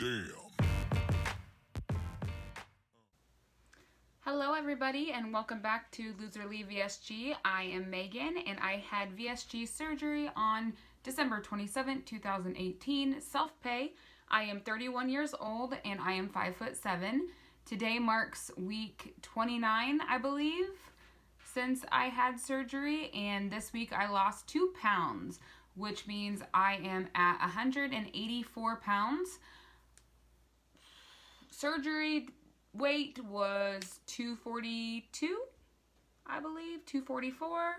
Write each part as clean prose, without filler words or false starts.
Damn. Hello everybody and welcome back to Loserly VSG. I am Megan and I had VSG surgery on December 27, 2018, self-pay. I am 31 years old and I am 5'7". Today marks week 29, I believe, since I had surgery, and this week I lost 2 pounds, which means I am at 184 pounds. Surgery weight was 242, I believe, 244.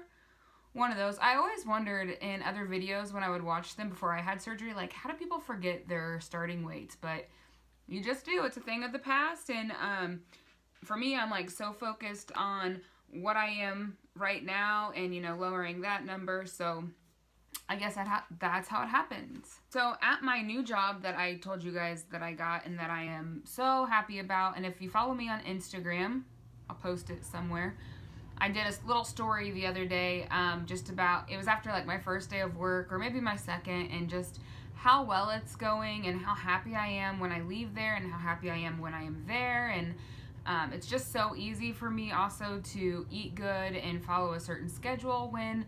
One of those. I always wondered in other videos when I would watch them before I had surgery, like, how do people forget their starting weights? But you just do. It's a thing of the past. And for me, I'm like so focused on what I am right now and, you know, lowering that number. So I guess that's how it happens. So at my new job that I told you guys that I got and that I am so happy about, and if you follow me on Instagram, I'll post it somewhere. I did a little story the other day just about, it was after like my first day of work or maybe my second, and just how well it's going and how happy I am when I leave there and how happy I am when I am there. And it's just so easy for me also to eat good and follow a certain schedule when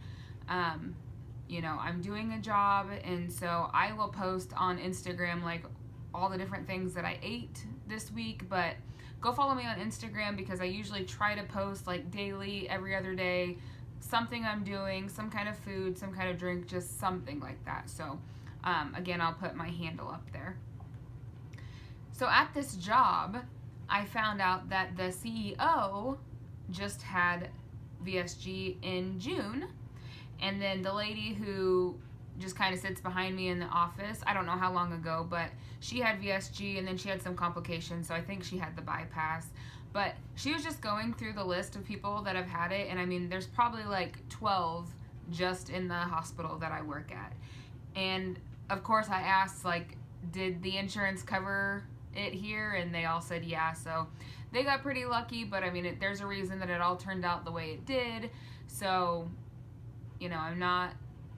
you know, I'm doing a job. And so I will post on Instagram like all the different things that I ate this week, but go follow me on Instagram because I usually try to post like daily, every other day, something I'm doing, some kind of food, some kind of drink, just something like that. So again, I'll put my handle up there. So at this job, I found out that the CEO just had VSG in June. And then the lady who just kind of sits behind me in the office, I don't know how long ago, but she had VSG and then she had some complications, so I think she had the bypass. But she was just going through the list of people that have had it, and I mean, there's probably like 12 just in the hospital that I work at. And of course I asked, like, did the insurance cover it here? And they all said yeah, so they got pretty lucky. But I mean, there's a reason that it all turned out the way it did. So, you know, I'm not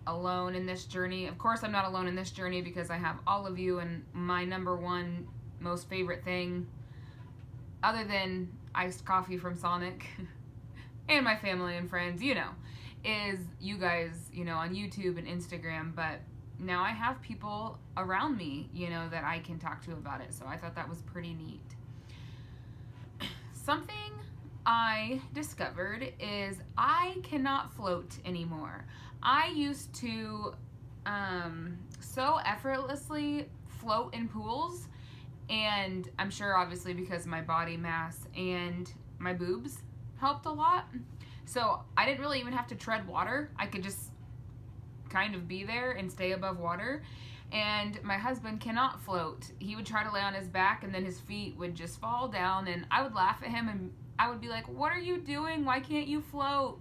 alone in this journey. Of course I'm not alone in this journey because I have all of you, and my number one most favorite thing, other than iced coffee from Sonic and my family and friends, you know, is you guys, you know, on YouTube and Instagram. But now I have people around me, you know, that I can talk to about it. So I thought that was pretty neat. Something I discovered is I cannot float anymore. I used to so effortlessly float in pools, and I'm sure obviously because my body mass and my boobs helped a lot. So I didn't really even have to tread water. I could just kind of be there and stay above water. And my husband cannot float. He would try to lay on his back and then his feet would just fall down, and I would laugh at him and I would be like, what are you doing? Why can't you float?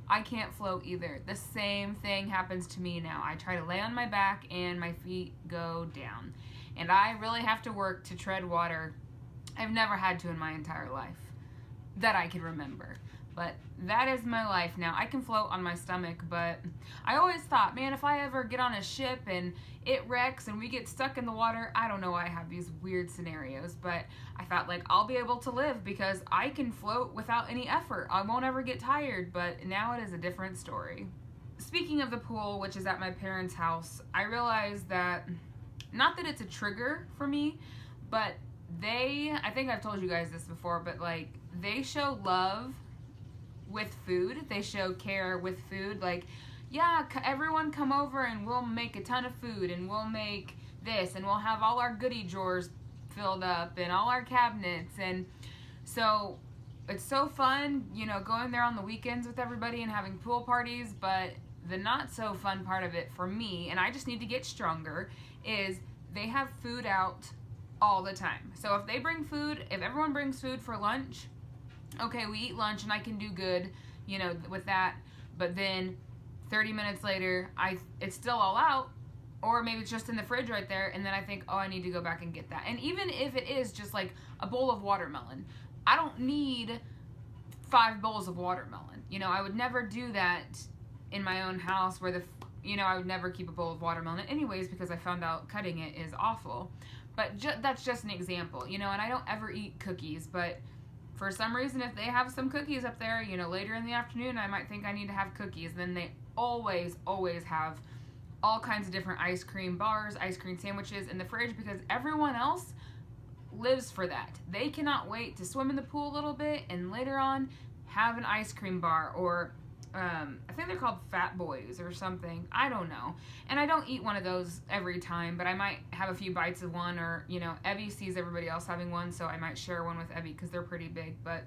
I can't float either. The same thing happens to me now. I try to lay on my back and my feet go down. And I really have to work to tread water. I've never had to in my entire life that I can remember. But that is my life now. I can float on my stomach, but I always thought, man, if I ever get on a ship and it wrecks and we get stuck in the water, I don't know why I have these weird scenarios, but I thought, like, I'll be able to live because I can float without any effort. I won't ever get tired, but now it is a different story. Speaking of the pool, which is at my parents' house, I realized that, not that it's a trigger for me, but I think I've told you guys this before, but like, they show love with food. They show care with food. Like, yeah, everyone come over and we'll make a ton of food and we'll make this and we'll have all our goodie drawers filled up and all our cabinets. And so it's so fun, you know, going there on the weekends with everybody and having pool parties. But the not so fun part of it for me, and I just need to get stronger, is they have food out all the time. So if they bring food, if everyone brings food for lunch, okay, we eat lunch and I can do good, you know, with that. But then 30 minutes later, it's still all out, or maybe it's just in the fridge right there, and then I think, oh, I need to go back and get that. And even if it is just like a bowl of watermelon, I don't need 5 bowls of watermelon. You know, I would never do that in my own house where I would never keep a bowl of watermelon anyways, because I found out cutting it is awful. But that's just an example, you know, and I don't ever eat cookies, but for some reason, if they have some cookies up there, you know, later in the afternoon, I might think I need to have cookies. Then they always have all kinds of different ice cream bars, ice cream sandwiches in the fridge, because everyone else lives for that. They cannot wait to swim in the pool a little bit and later on have an ice cream bar, or I think they're called Fat Boys or something. I don't know. And I don't eat one of those every time, but I might have a few bites of one, or, you know, Evie sees everybody else having one, so I might share one with Evie because they're pretty big. But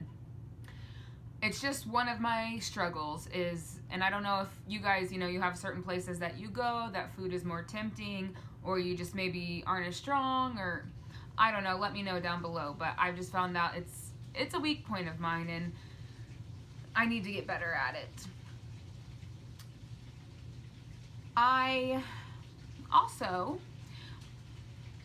it's just one of my struggles is, and I don't know if you guys, you know, you have certain places that you go that food is more tempting, or you just maybe aren't as strong, or I don't know, let me know down below. But I've just found out it's a weak point of mine, and I need to get better at it. I also,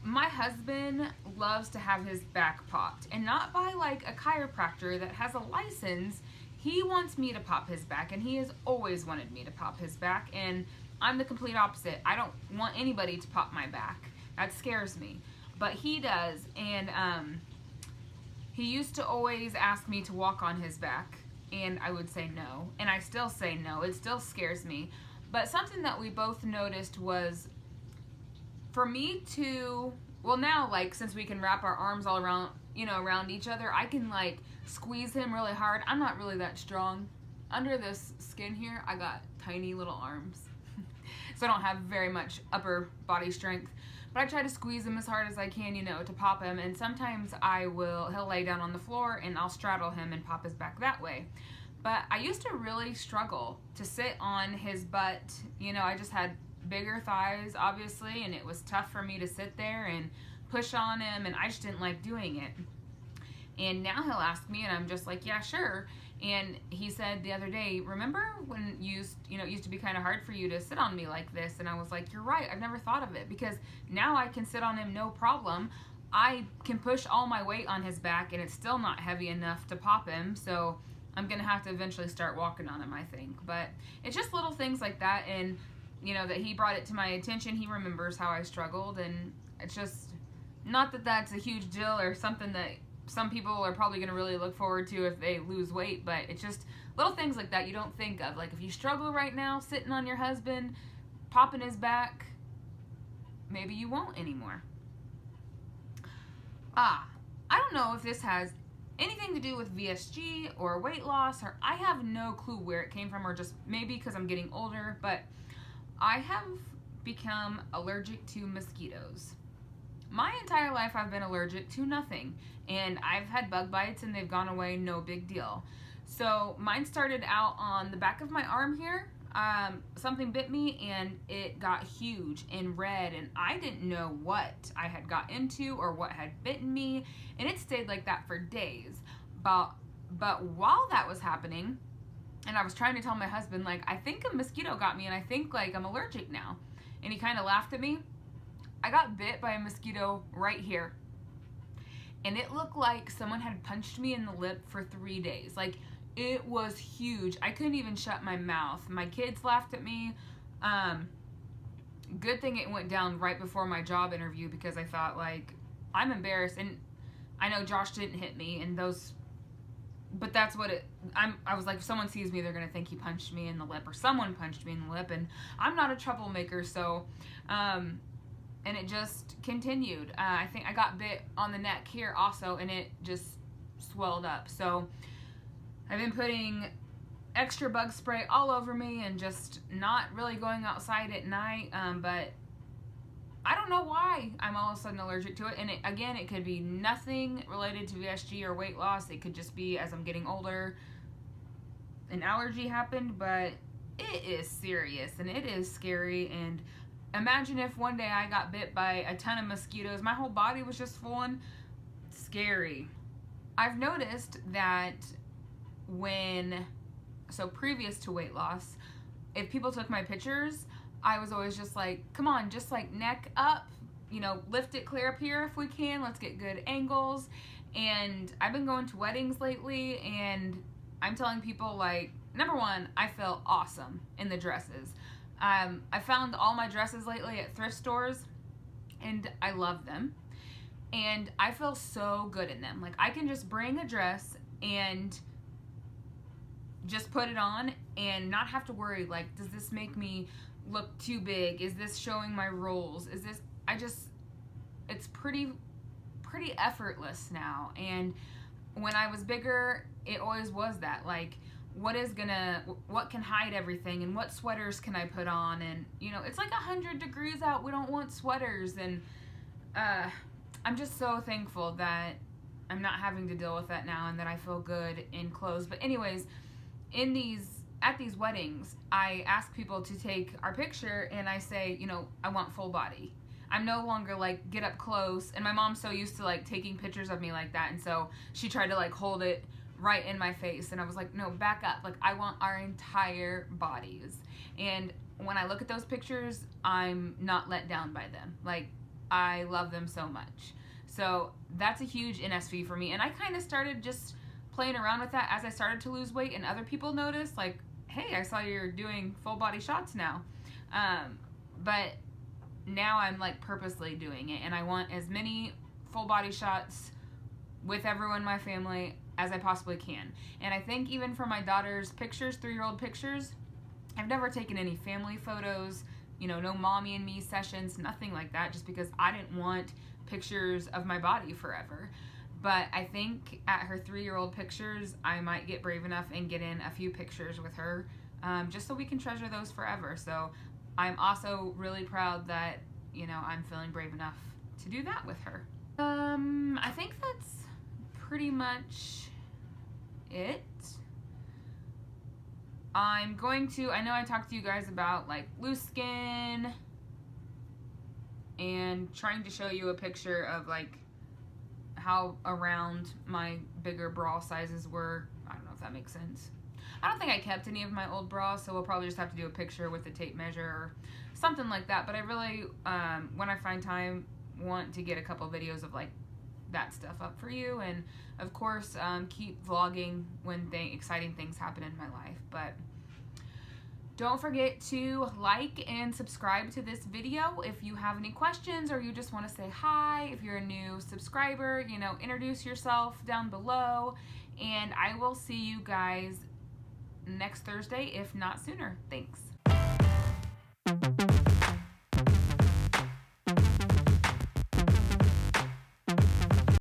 my husband loves to have his back popped, and not by like a chiropractor that has a license. He wants me to pop his back, and he has always wanted me to pop his back, and I'm the complete opposite. I don't want anybody to pop my back. That scares me. But he does, and he used to always ask me to walk on his back, and I would say no, and I still say no. It still scares me. But something that we both noticed was for me to, well, now, like, since we can wrap our arms all around, you know, around each other, I can, like, squeeze him really hard. I'm not really that strong. Under this skin here, I got tiny little arms. So I don't have very much upper body strength. But I try to squeeze him as hard as I can, you know, to pop him. And sometimes he'll lay down on the floor and I'll straddle him and pop his back that way. But I used to really struggle to sit on his butt. You know, I just had bigger thighs, obviously, and it was tough for me to sit there and push on him, and I just didn't like doing it. And now he'll ask me, and I'm just like, yeah, sure. And he said the other day, remember when it used to be kind of hard for you to sit on me like this? And I was like, you're right. I've never thought of it, because now I can sit on him no problem. I can push all my weight on his back, and it's still not heavy enough to pop him. So I'm going to have to eventually start walking on him, I think. But it's just little things like that, and, you know, that he brought it to my attention. He remembers how I struggled, and it's just, not that that's a huge deal or something that some people are probably going to really look forward to if they lose weight, but it's just little things like that you don't think of. Like, if you struggle right now, sitting on your husband, popping his back, maybe you won't anymore. I don't know if this has anything to do with VSG or weight loss, or I have no clue where it came from, or just maybe because I'm getting older, but I have become allergic to mosquitoes. My entire life I've been allergic to nothing, and I've had bug bites and they've gone away, no big deal. So mine started out on the back of my arm here. Something bit me and it got huge and red, and I didn't know what I had got into or what had bitten me, and it stayed like that for days. But while that was happening, and I was trying to tell my husband, like, I think a mosquito got me and I think, like, I'm allergic now. And he kind of laughed at me. I got bit by a mosquito right here. And it looked like someone had punched me in the lip for 3 days. Like, it was huge. I couldn't even shut my mouth. My kids laughed at me. Good thing it went down right before my job interview, because I thought, like, I'm embarrassed. And I know Josh didn't hit me, and but that's what I was like, if someone sees me, they're going to think he punched me in the lip, or someone punched me in the lip, and I'm not a troublemaker, so, and it just continued. I think I got bit on the neck here also, and it just swelled up. So I've been putting extra bug spray all over me and just not really going outside at night, but I don't know why I'm all of a sudden allergic to it. And again, it could be nothing related to VSG or weight loss. It could just be, as I'm getting older, an allergy happened, but it is serious and it is scary. And imagine if one day I got bit by a ton of mosquitoes. My whole body was just swollen. Scary. I've noticed that previous to weight loss, if people took my pictures, I was always just like, come on, just like neck up, you know, lift it clear up here if we can. Let's get good angles. And I've been going to weddings lately, and I'm telling people, like, number one, I feel awesome in the dresses. I found all my dresses lately at thrift stores, and I love them. and I feel so good in them. Like, I can just bring a dress and just put it on and not have to worry, like, does this make me look too big? Is this showing my rolls? Is this, it's pretty effortless now. And when I was bigger, it always was that, like, what can hide everything, and what sweaters can I put on? And, you know, it's like 100 degrees out. We don't want sweaters. And I'm just so thankful that I'm not having to deal with that now, and that I feel good in clothes. But anyways, at these weddings, I ask people to take our picture, and I say, you know, I want full body. I'm no longer like, get up close. And my mom's so used to like taking pictures of me like that, and so she tried to like hold it right in my face, and I was like, no, back up. Like, I want our entire bodies. And when I look at those pictures, I'm not let down by them. Like, I love them so much. So that's a huge NSV for me. And I kind of started just playing around with that as I started to lose weight, and other people noticed, like, hey, I saw you're doing full body shots now. But now I'm like purposely doing it, and I want as many full body shots with everyone in my family as I possibly can. And I think even for my daughter's pictures, 3-year-old pictures, I've never taken any family photos, you know, no mommy and me sessions, nothing like that, just because I didn't want pictures of my body forever. But I think at her 3-year-old pictures, I might get brave enough and get in a few pictures with her, just so we can treasure those forever. So I'm also really proud that, you know, I'm feeling brave enough to do that with her. I think that's pretty much it. I know I talked to you guys about like loose skin and trying to show you a picture of like how around my bigger bra sizes were. I don't know if that makes sense. I don't think I kept any of my old bras, so we'll probably just have to do a picture with the tape measure or something like that. But I really, when I find time, want to get a couple videos of like that stuff up for you, and of course keep vlogging when exciting things happen in my life. But don't forget to like and subscribe to this video if you have any questions, or you just want to say hi. If you're a new subscriber, you know, introduce yourself down below, and I will see you guys next Thursday, if not sooner. Thanks.